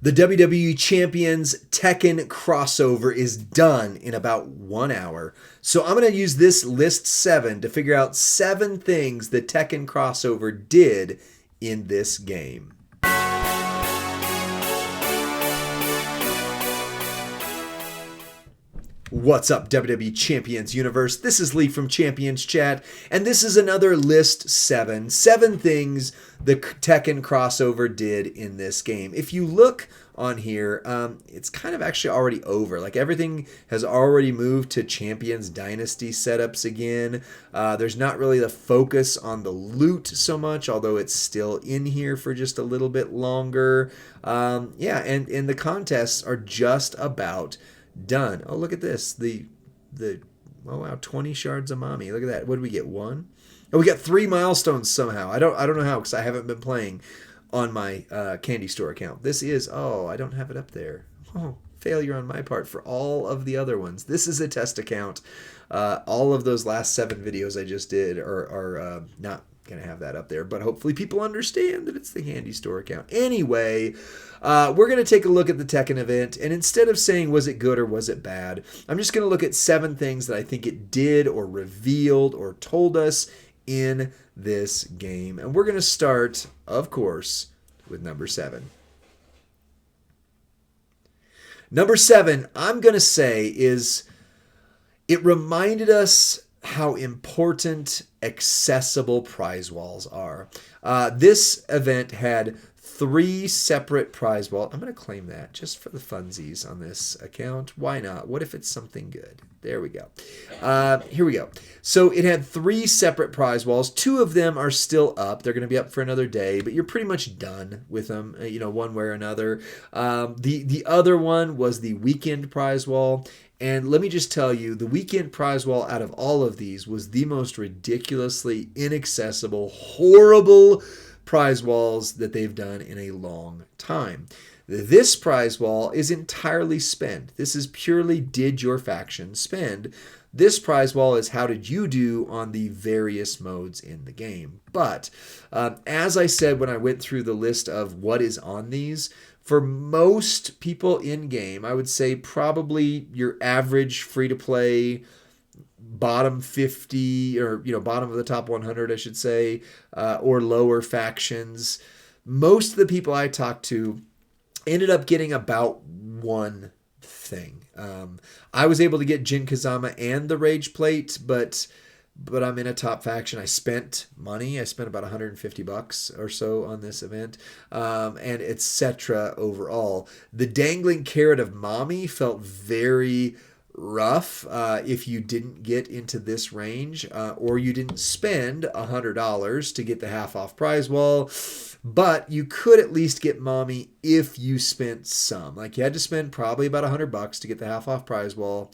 The WWE Champions Tekken crossover is done in about 1 hour. So I'm going to use this list 7 to figure out 7 things the Tekken crossover did in this game. What's up, WWE Champions Universe? This is Lee from Champions Chat, and this is another list 7. 7 things the Tekken crossover did in this game. If you look on here, it's kind of actually already over. Like, everything has already moved to Champions Dynasty setups again. There's not really the focus on the loot so much, although it's still in here for just a little bit longer. Yeah, and the contests are just about done. Oh, look at this. Oh wow, 20 shards of mommy. Look at that. What did we get? 1? Oh, we got 3 milestones somehow. I don't know how, because I haven't been playing on my candy store account. This is, I don't have it up there. Oh, failure on my part for all of the other ones. This is a test account. All of those last 7 videos I just did are not going to have that up there, but hopefully people understand that it's the candy store account. Anyway, we're going to take a look at the Tekken event, and instead of saying was it good or was it bad, I'm just going to look at 7 things that I think it did or revealed or told us in this game. And we're going to start, of course, with number 7. Number 7, I'm going to say, is it reminded us how important accessible prize walls are. This event had 3 separate prize walls. I'm going to claim that just for the funsies on this account. Why not? What if it's something good? There we go. Here we go. So it had 3 separate prize walls. 2 of them are still up. They're going to be up for another day, but you're pretty much done with them, one way or another. The other one was the weekend prize wall. And let me just tell you, the weekend prize wall out of all of these was the most ridiculously inaccessible, horrible prize walls that they've done in a long time. This prize wall is entirely spend. This is purely did your faction spend. This prize wall is how did you do on the various modes in the game. But as I said when I went through the list of what is on these, for most people in-game, I would say probably your average free-to-play bottom 50 or, bottom of the top 100, I should say, or lower factions. Most of the people I talked to ended up getting about one thing. I was able to get Jin Kazama and the Rage Plate, but I'm in a top faction. I spent money. I spent about $150 or so on this event, and etc. Overall. The dangling carrot of mommy felt very rough if you didn't get into this range or you didn't spend $100 to get the half off prize wall. But you could at least get mommy if you spent some. Like, you had to spend probably about $100 to get the half off prize wall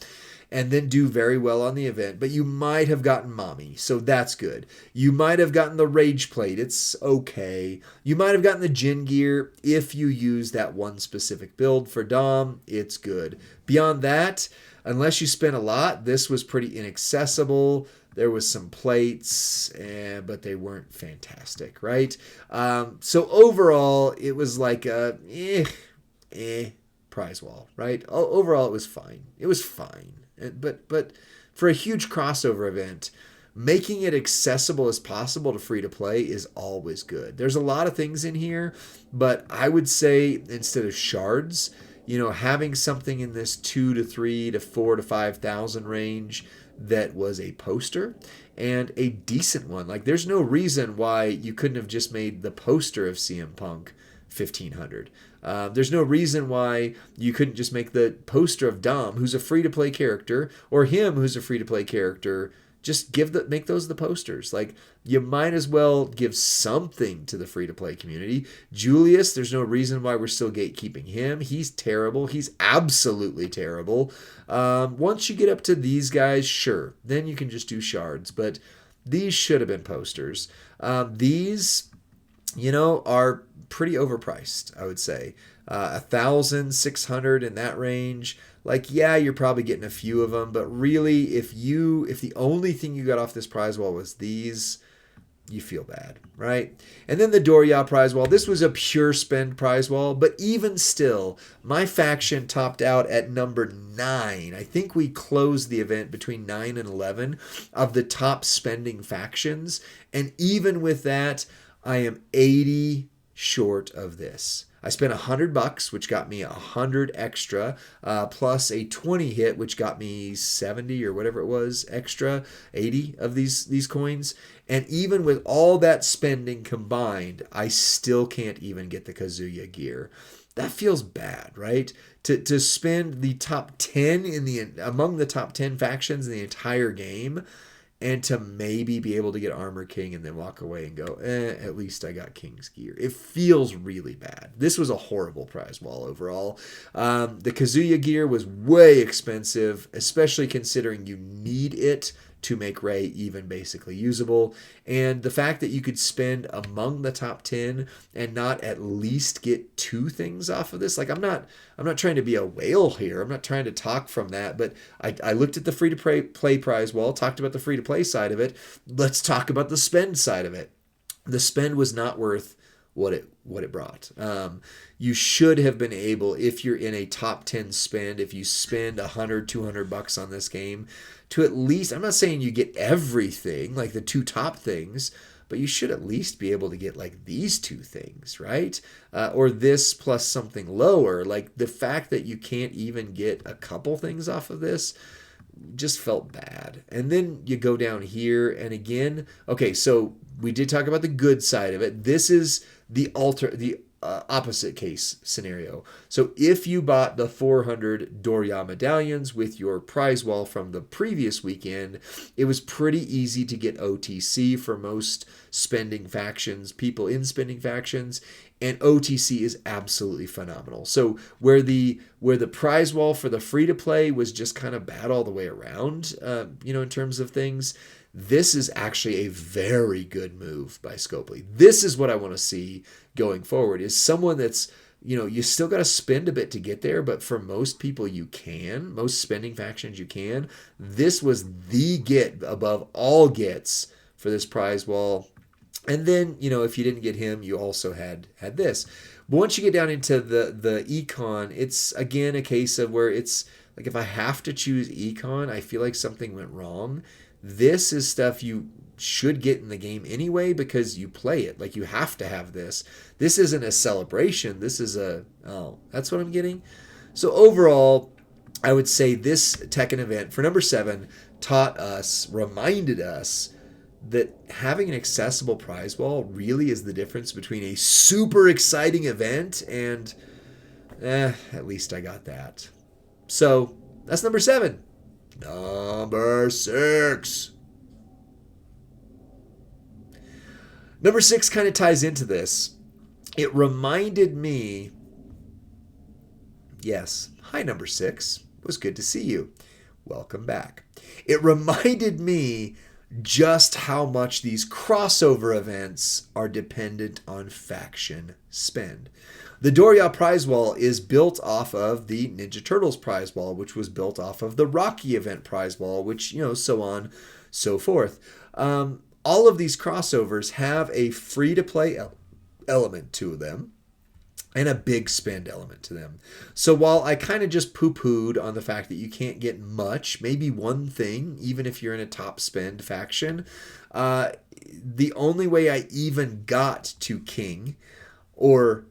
and then do very well on the event. But you might have gotten mommy, so that's good. You might have gotten the Rage Plate. It's okay. You might have gotten the Jin Gear if you use that one specific build for Dom. It's good. Beyond that, unless you spent a lot, this was pretty inaccessible. There was some plates, but they weren't fantastic, right? So overall, it was like a prize wall, right? Overall, it was fine. It was fine. But for a huge crossover event, making it accessible as possible to free-to-play is always good. There's a lot of things in here, but I would say instead of shards, having something in this 2 to 3 to 4 to 5,000 range that was a poster and a decent one. Like, there's no reason why you couldn't have just made the poster of CM Punk 1,500. There's no reason why you couldn't just make the poster of Dom, who's a free-to-play character, or him, who's a free-to-play character. Just make those the posters. Like, you might as well give something to the free-to-play community. Julius, there's no reason why we're still gatekeeping him. He's terrible. He's absolutely terrible. Once you get up to these guys, sure, then you can just do shards. But these should have been posters. These, are pretty overpriced, I would say. 1,600 in that range. Like, yeah, you're probably getting a few of them, but really, if the only thing you got off this prize wall was these, you feel bad, right? And then the Doria prize wall. This was a pure spend prize wall, but even still, my faction topped out at number 9. I think we closed the event between 9 and 11 of the top spending factions. And even with that, I am 80 short of this. I spent $100, which got me 100 extra, plus a 20 hit, which got me 70 or whatever it was extra, 80 of these coins. And even with all that spending combined, I still can't even get the Kazuya gear. That feels bad, right? To spend the top 10 among the top 10 factions in the entire game, and to maybe be able to get Armor King and then walk away and go, at least I got King's gear. It feels really bad. This was a horrible prize wall overall. The Kazuya gear was way expensive, especially considering you need it to make Rei even basically usable. And the fact that you could spend among the top 10 and not at least get 2 things off of this. Like I'm not trying to be a whale here. I'm not trying to talk from that, but I looked at the free to play prize wall, talked about the free to play side of it. Let's talk about the spend side of it. The spend was not worth what it brought. You should have been able, if you're in a top 10 spend, if you spend $100-$200 on this game, to at least, I'm not saying you get everything, like the 2 top things, but you should at least be able to get like these 2 things, right? Or this plus something lower. Like the fact that you can't even get a couple things off of this just felt bad. And then you go down here, and again, okay, so we did talk about the good side of it. This is the opposite case scenario. So if you bought the 400 Doria medallions with your prize wall from the previous weekend, it was pretty easy to get OTC for most spending factions, people in spending factions, and OTC is absolutely phenomenal. So where the prize wall for the free to play was just kind of bad all the way around, in terms of things, this is actually a very good move by Scopely. This is what I want to see going forward, is someone that's, you still got to spend a bit to get there, but for most people you can, most spending factions you can. This was the get above all gets for this prize wall. And then, if you didn't get him, you also had this. But once you get down into the econ, it's again a case of where it's like, if I have to choose econ, I feel like something went wrong. This is stuff you should get in the game anyway because you play it. Like, you have to have this. This isn't a celebration. This is that's what I'm getting. So overall, I would say this Tekken event for number 7 reminded us that having an accessible prize wall really is the difference between a super exciting event and at least I got that. So that's number 7. Number 6. Number 6 kind of ties into this. It reminded me, yes, hi number 6. It was good to see you. Welcome back. It reminded me just how much these crossover events are dependent on faction spend. The Doria prize wall is built off of the Ninja Turtles prize wall, which was built off of the Rocky event prize wall, which, so on, so forth. All of these crossovers have a free-to-play element to them and a big spend element to them. So while I kind of just poo-pooed on the fact that you can't get much, maybe one thing, even if you're in a top spend faction, the only way I even got to King, or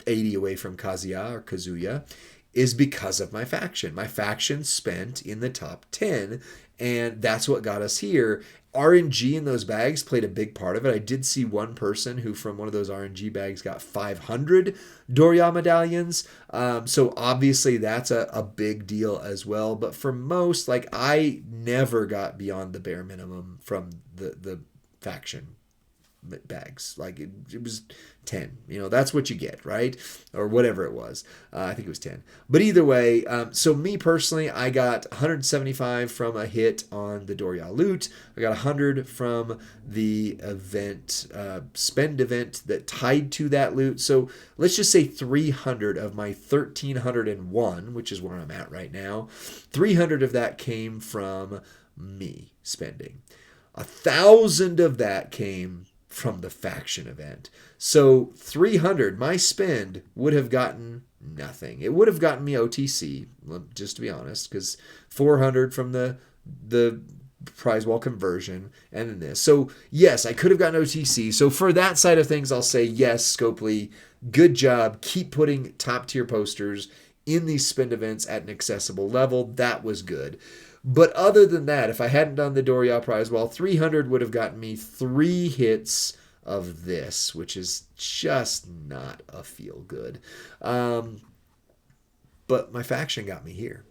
80 away from Kazuya, is because of my faction. My faction spent in the top 10, and that's what got us here. RNG in those bags played a big part of it. I did see one person who from one of those RNG bags got 500 Doria medallions. So obviously that's a big deal as well. But for most, like, I never got beyond the bare minimum from the faction bags. Like it was 10, that's what you get, right? Or whatever it was. I think it was 10. But either way, so me personally, I got 175 from a hit on the Doria loot. I got 100 from the event, spend event that tied to that loot. So let's just say 300 of my 1,301, which is where I'm at right now, 300 of that came from me spending. 1,000 of that came from the faction event. So 300, my spend would have gotten nothing. It would have gotten me OTC, just to be honest, because 400 from the prize wall conversion and then this. So yes, I could have gotten OTC. So for that side of things, I'll say yes, Scopely, good job. Keep putting top tier posters in these spend events at an accessible level. That was good. But other than that, if I hadn't done the Doria prize wall, 300 would have gotten me 3 hits of this, which is just not a feel good. But my faction got me here.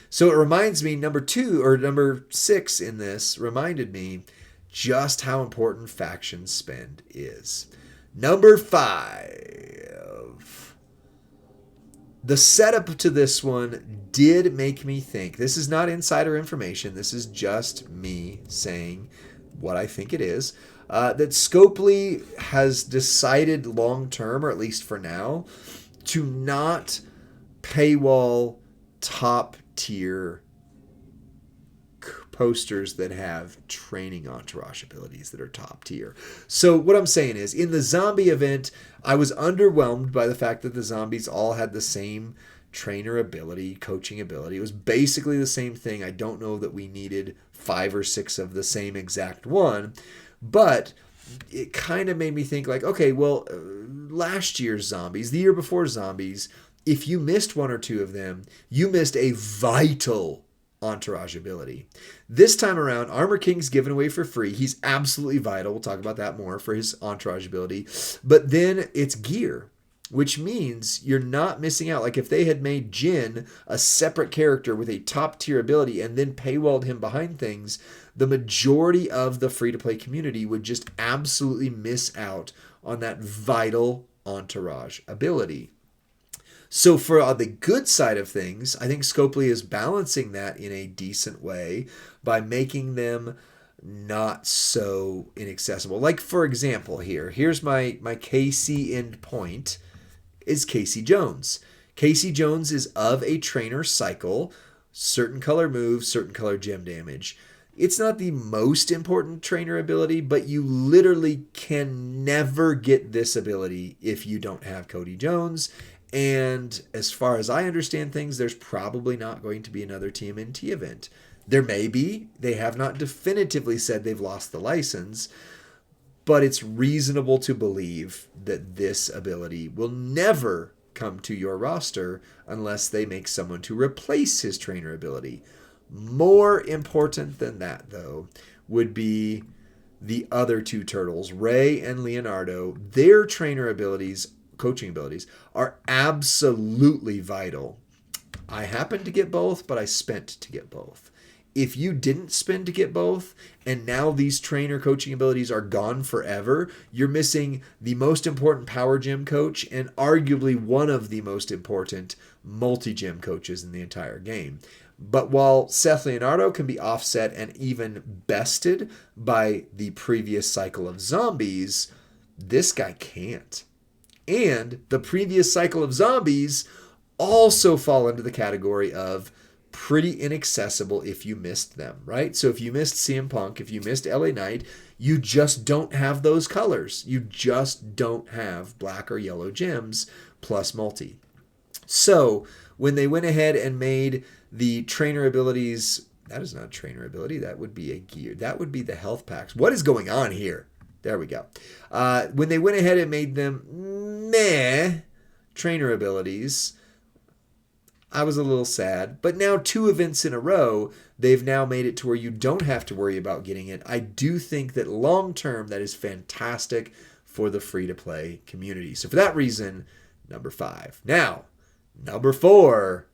So it reminds me, number 6 in this reminded me just how important faction spend is. Number 5. The setup to this one did make me think. This is not insider information. This is just me saying what I think it is. That Scopely has decided long term, or at least for now, to not paywall top tier posters that have training entourage abilities that are top tier. So what I'm saying is, in the zombie event, I was underwhelmed by the fact that the zombies all had the same trainer ability, coaching ability. It was basically the same thing. I don't know that we needed 5 or 6 of the same exact one, but it kind of made me think like, okay, well, last year's zombies, the year before zombies, if you missed 1 or 2 of them, you missed a vital entourage ability. This time around, Armor King's given away for free. He's absolutely vital. We'll talk about that more for his entourage ability. But then it's gear, which means you're not missing out. Like if they had made Jin a separate character with a top tier ability and then paywalled him behind things, the majority of the free-to-play community would just absolutely miss out on that vital entourage ability. So for the good side of things, I think Scopely is balancing that in a decent way by making them not so inaccessible. Like for example here's my KC endpoint is Casey Jones. Casey Jones is of a trainer cycle, certain color moves, certain color gem damage. It's not the most important trainer ability, but you literally can never get this ability if you don't have Cody Jones. And as far as I understand things, there's probably not going to be another TMNT event. There may be. They have not definitively said they've lost the license, but it's reasonable to believe that this ability will never come to your roster unless they make someone to replace his trainer ability. More important than that, though, would be the other 2 turtles, Ray and Leonardo. Their trainer abilities, coaching abilities, are absolutely vital. I happened to get both, but I spent to get both. If you didn't spend to get both, and now these trainer coaching abilities are gone forever, you're missing the most important power gym coach and arguably one of the most important multi-gym coaches in the entire game. But while Seth Leonardo can be offset and even bested by the previous cycle of zombies, this guy can't. And the previous cycle of zombies also fall into the category of pretty inaccessible if you missed them, right? So if you missed CM Punk, if you missed LA Knight, you just don't have those colors. You just don't have black or yellow gems plus multi. So when they went ahead and made the trainer abilities, that is not a trainer ability, that would be a gear. That would be the health packs. What is going on here? There we go. When they went ahead and made them trainer abilities, I was a little sad. But now 2 events in a row, they've now made it to where you don't have to worry about getting it. I do think that long term, that is fantastic for the free-to-play community. So for that reason, number 5. Now, number 4.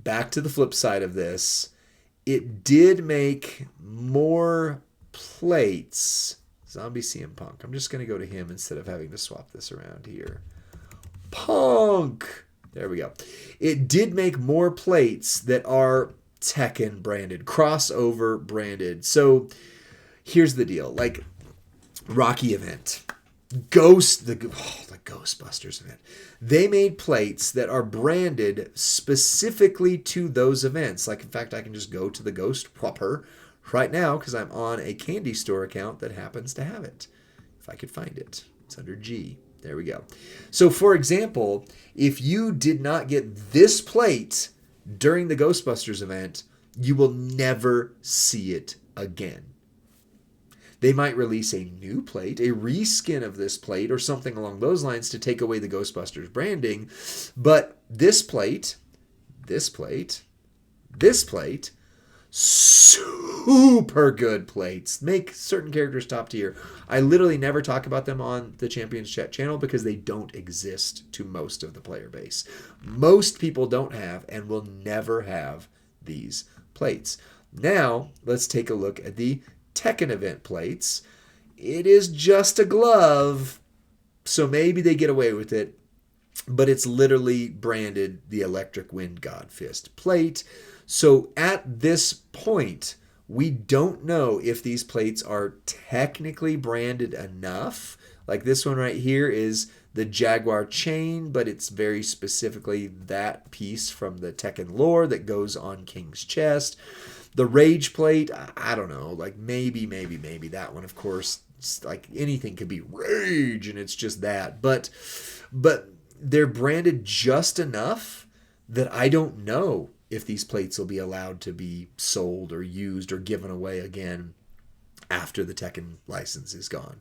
Back to the flip side of this. It did make more plates. Zombie CM Punk. I'm just going to go to him instead of having to swap this around here. Punk! There we go. It did make more plates that are Tekken branded, crossover branded. So here's the deal. Like Rocky event. The Ghostbusters event. They made plates that are branded specifically to those events. Like, in fact, I can just go to the Ghost proper right now because I'm on a candy store account that happens to have it. If I could find it. It's under G. There we go. So, for example, if you did not get this plate during the Ghostbusters event, you will never see it again. They might release a new plate, a reskin of this plate, or something along those lines to take away the Ghostbusters branding. But this plate, super good plates. Make certain characters top tier. I literally never talk about them on the Champions Chat channel because they don't exist to most of the player base. Most people don't have and will never have these plates. Now, let's take a look at the Tekken event plates. It is just a glove, so maybe they get away with it, but it's literally branded the Electric Wind God Fist plate. So at this point, we don't know if these plates are technically branded enough. Like this one right here is the Jaguar chain, but it's very specifically that piece from the Tekken lore that goes on King's chest. The Rage plate, I don't know, like maybe that one, of course, like anything could be Rage and it's just that. But they're branded just enough that I don't know if these plates will be allowed to be sold or used or given away again after the Tekken license is gone.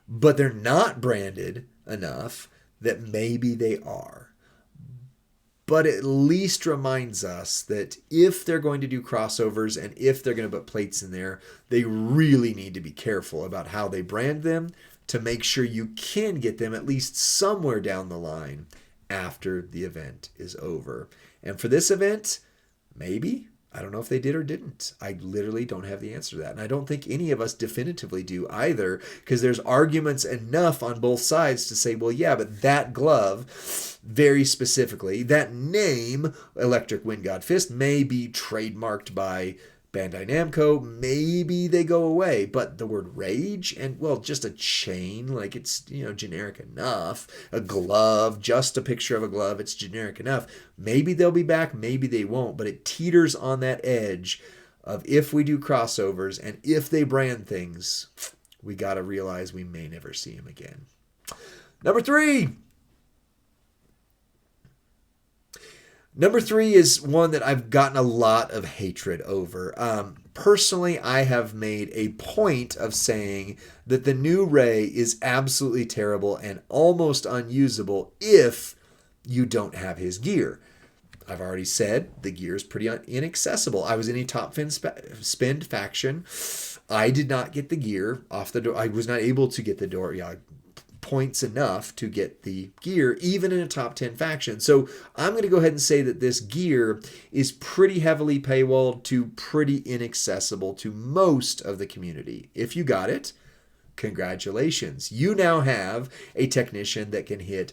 But they're not branded enough that maybe they are. But at least reminds us that if they're going to do crossovers and if they're going to put plates in there, they really need to be careful about how they brand them to make sure you can get them at least somewhere down the line after the event is over. And for this event, maybe. I don't know if they did or didn't. I literally don't have the answer to that. And I don't think any of us definitively do either, because there's arguments enough on both sides to say, well, yeah, but that glove, very specifically, that name, Electric Wind God Fist, may be trademarked by Bandai Namco. Maybe they go away. But the word Rage and, well, just a chain, like it's, generic enough. A glove, just a picture of a glove, it's generic enough. Maybe they'll be back, maybe they won't. But it teeters on that edge of if we do crossovers and if they brand things, we got to realize we may never see them again. Number three is one that I've gotten a lot of hatred over. Personally, I have made a point of saying that the new Rey is absolutely terrible and almost unusable if you don't have his gear. I've already said the gear is pretty inaccessible. I was in a top spend faction. I did not get the gear off the door. I was not able to get the door. Points enough to get the gear, even in a top 10 faction. So I'm going to go ahead and say that this gear is pretty heavily paywalled to pretty inaccessible to most of the community. If you got it, congratulations. You now have a technician that can hit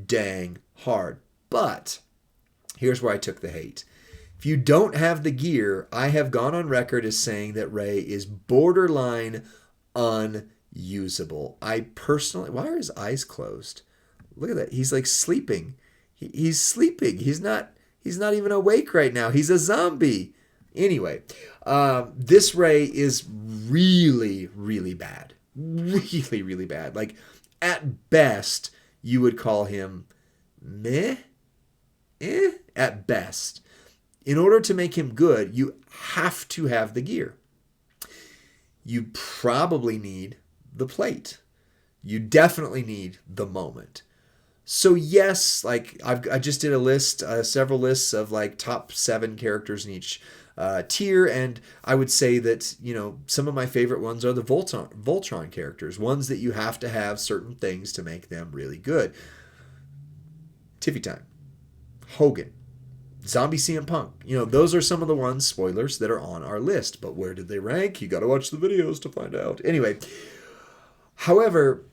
dang hard. But here's where I took the hate. If you don't have the gear, I have gone on record as saying that Rey is borderline unusable. I personally, why are his eyes closed? Look at that. He's like sleeping. He's sleeping. He's not even awake right now. He's a zombie. Anyway, this Rey is really, really bad. Really, really bad. Like, at best, you would call him meh? At best. In order to make him good, you have to have the gear. You probably need the plate. You definitely need the moment. So yes, like I just did a list, several lists of like top 7 characters in each tier, and I would say that, some of my favorite ones are the Voltron characters, ones that you have to have certain things to make them really good. Tiffy Time, Hogan, Zombie CM Punk. Those are some of the ones, spoilers, that are on our list. But where did they rank? You got to watch the videos to find out. Anyway, however,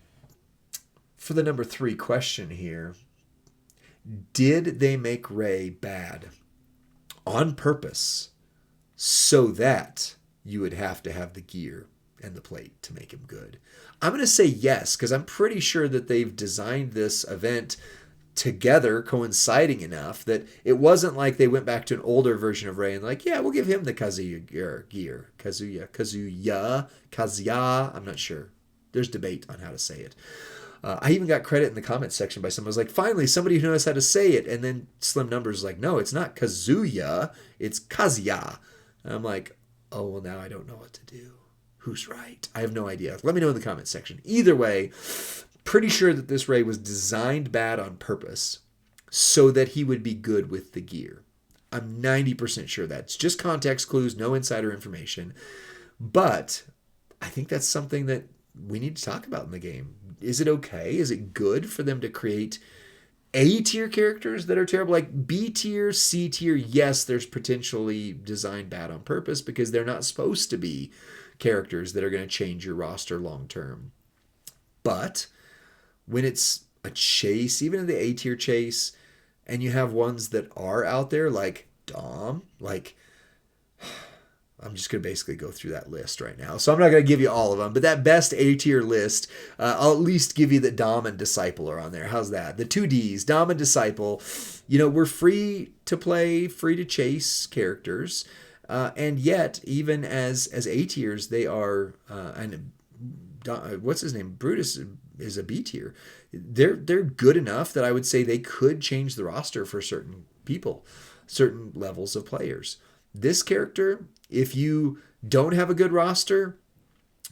for the number 3 question here, did they make Rey bad on purpose so that you would have to have the gear? and the plate to make him good? I'm going to say yes, because I'm pretty sure that they've designed this event together, coinciding enough that it wasn't like they went back to an older version of Rey and like, yeah, we'll give him the Kazuya. I'm not sure. There's debate on how to say it. I even got credit in the comments section by someone who was like, finally, somebody who knows how to say it. And then Slim Numbers was like, no, it's not Kazuya, it's Kazuya. And I'm like, oh, well, now I don't know what to do. Who's right? I have no idea. Let me know in the comments section. Either way, pretty sure that this Rey was designed bad on purpose so that he would be good with the gear. I'm 90% sure that's just context clues, no insider information. But I think that's something that we need to talk about in the game. Is it okay? Is it good for them to create A-tier characters that are terrible? Like B-tier, C-tier, yes, there's potentially designed bad on purpose because they're not supposed to be characters that are going to change your roster long term. But when it's a chase, even in the A-tier chase, and you have ones that are out there like Dom, like I'm just going to basically go through that list right now. So I'm not going to give you all of them, but that best A-tier list, I'll at least give you that Dom and Disciple are on there. How's that? The 2Ds, Dom and Disciple, we're free to play, free to chase characters. And yet, even as A-tiers, they are, what's his name? Brutus is a B-tier. They're good enough that I would say they could change the roster for certain people, certain levels of players. This character, if you don't have a good roster,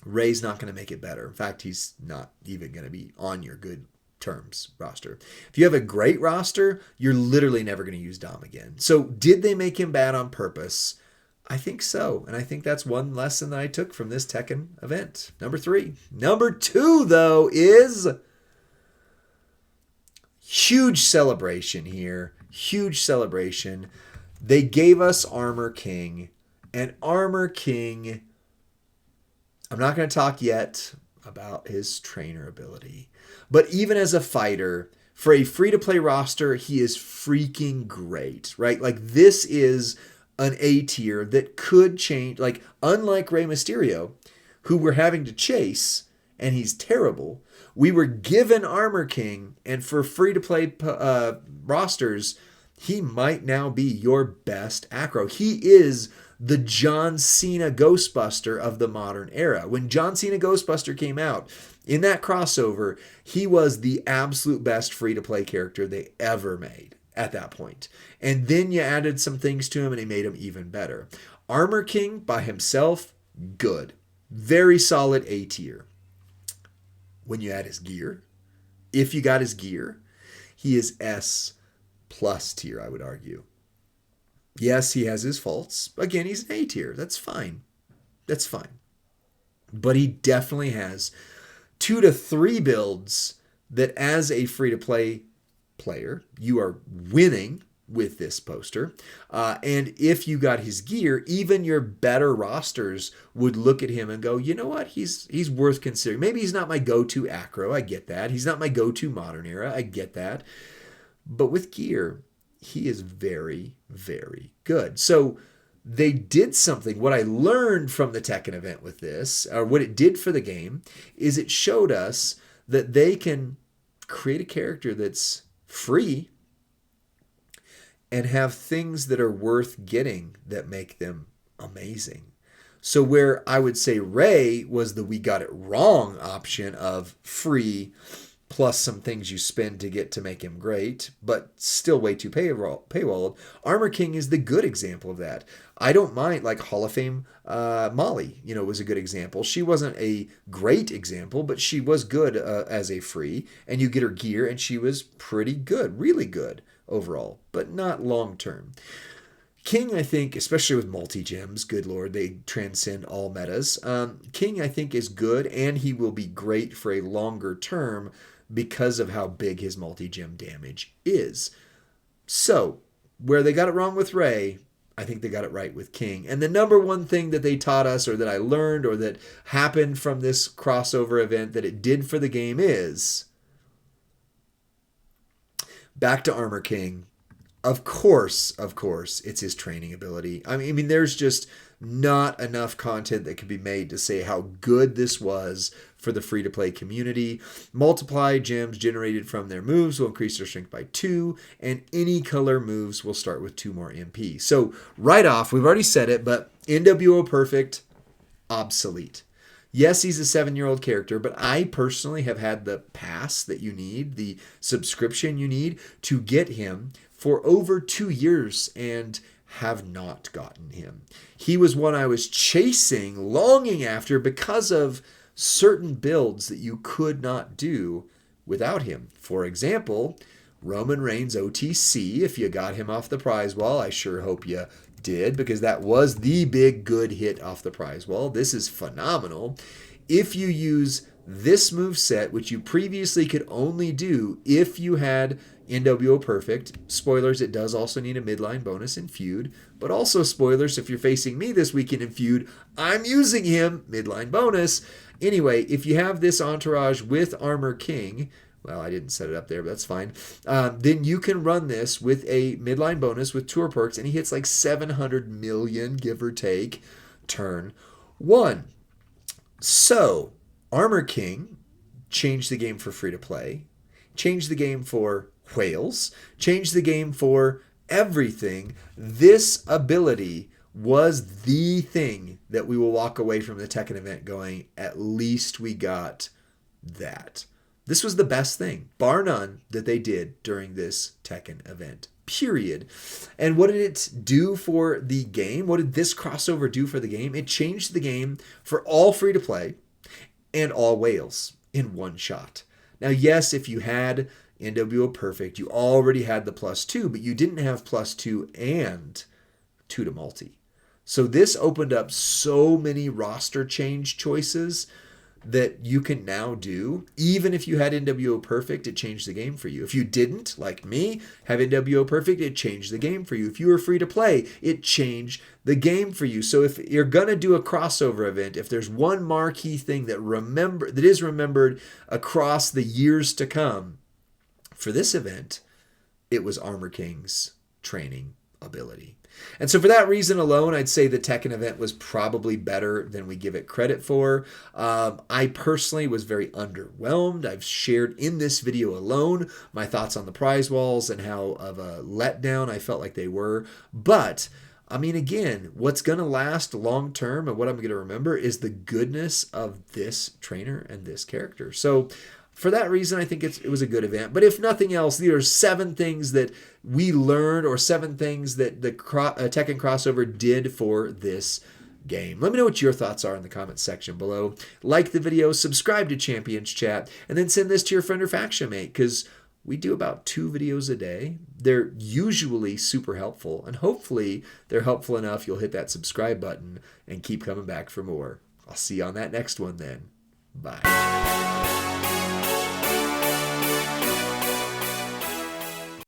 Rey's not going to make it better. In fact, he's not even going to be on your good terms roster. If you have a great roster, you're literally never going to use Dom again. So did they make him bad on purpose? I think so. And I think that's one lesson that I took from this Tekken event. Number 3. Number 2, though, is huge celebration here. Huge celebration. They gave us Armor King. And Armor King, I'm not going to talk yet about his trainer ability. But even as a fighter, for a free-to-play roster, he is freaking great, right? Like, this is an A-tier that could change. Like, unlike Rey Mysterio, who we're having to chase, and he's terrible, we were given Armor King, and for free-to-play rosters, he might now be your best acro. He is the John Cena Ghostbuster of the modern era. When John Cena Ghostbuster came out, in that crossover, he was the absolute best free-to-play character they ever made at that point. And then you added some things to him and he made him even better. Armor King by himself, good. Very solid A tier. When you add his gear, if you got his gear, he is S plus tier, I would argue. Yes, he has his faults. Again, he's an A tier. That's fine. That's fine. But he definitely has 2 to 3 builds that as a free-to-play player, you are winning with this poster. And if you got his gear, even your better rosters would look at him and go, you know what? He's worth considering. Maybe he's not my go-to acro. I get that. He's not my go-to modern era. I get that. But with gear, he is very, very good. So they did something. What I learned from the Tekken event with this, or what it did for the game, is it showed us that they can create a character that's free and have things that are worth getting that make them amazing. So where I would say Rey was the we got it wrong option of free plus some things you spend to get to make him great, but still way too paywalled. Armor King is the good example of that. I don't mind, like Hall of Fame Molly, was a good example. She wasn't a great example, but she was good as a free, and you get her gear, and she was pretty good, really good overall, but not long term. King, I think, especially with multi-gems, good lord, they transcend all metas. King, I think, is good, and he will be great for a longer term because of how big his multi-gem damage is. So, where they got it wrong with Rey, I think they got it right with King. And the number one thing that they taught us, or that I learned, or that happened from this crossover event that it did for the game is, back to Armor King, Of course, it's his training ability. I mean, there's just not enough content that can be made to say how good this was for the free-to-play community. Multiply gems generated from their moves will increase their strength by 2, and any color moves will start with 2 more MP. So right off, we've already said it, but NWO Perfect, obsolete. Yes, he's a 7-year-old character, but I personally have had the pass that you need, the subscription you need to get him for over 2 years and have not gotten him. He was one I was chasing, longing after because of certain builds that you could not do without him. For example, Roman Reigns OTC, if you got him off the prize wall, I sure hope you did, because that was the big good hit off the prize wall. This is phenomenal. If you use this move set, which you previously could only do if you had NWO Perfect, spoilers, it does also need a midline bonus in feud, but also spoilers, if you're facing me this weekend in feud, I'm using him, midline bonus. Anyway, if you have this entourage with Armor King, well, I didn't set it up there, but that's fine. Then you can run this with a midline bonus with tour perks, and he hits like 700 million, give or take, turn 1. So, Armor King changed the game for free-to-play, changed the game for whales, changed the game for everything. This ability was the thing that we will walk away from the Tekken event going, at least we got that. This was the best thing, bar none, that they did during this Tekken event, period. And what did it do for the game? What did this crossover do for the game? It changed the game for all free-to-play and all whales in one shot. Now, yes, if you had NWO Perfect, you already had the +2, but you didn't have +2 and 2 to multi. So this opened up so many roster change choices that you can now do. Even if you had NWO Perfect, it changed the game for you. If you didn't, like me, have NWO Perfect, it changed the game for you. If you were free to play, it changed the game for you. So if you're going to do a crossover event, if there's one marquee thing that is remembered across the years to come, for this event, it was Armor King's training ability. And so for that reason alone, I'd say the Tekken event was probably better than we give it credit for. I personally was very underwhelmed. I've shared in this video alone my thoughts on the prize walls and how of a letdown I felt like they were. But, I mean, again, what's going to last long term and what I'm going to remember is the goodness of this trainer and this character. So for that reason, I think it was a good event. But if nothing else, there are 7 things that we learned or 7 things that the Tekken crossover did for this game. Let me know what your thoughts are in the comments section below. Like the video, subscribe to Champions Chat, and then send this to your friend or faction mate, because we do about 2 videos a day. They're usually super helpful, and hopefully they're helpful enough you'll hit that subscribe button and keep coming back for more. I'll see you on that next one then. Bye.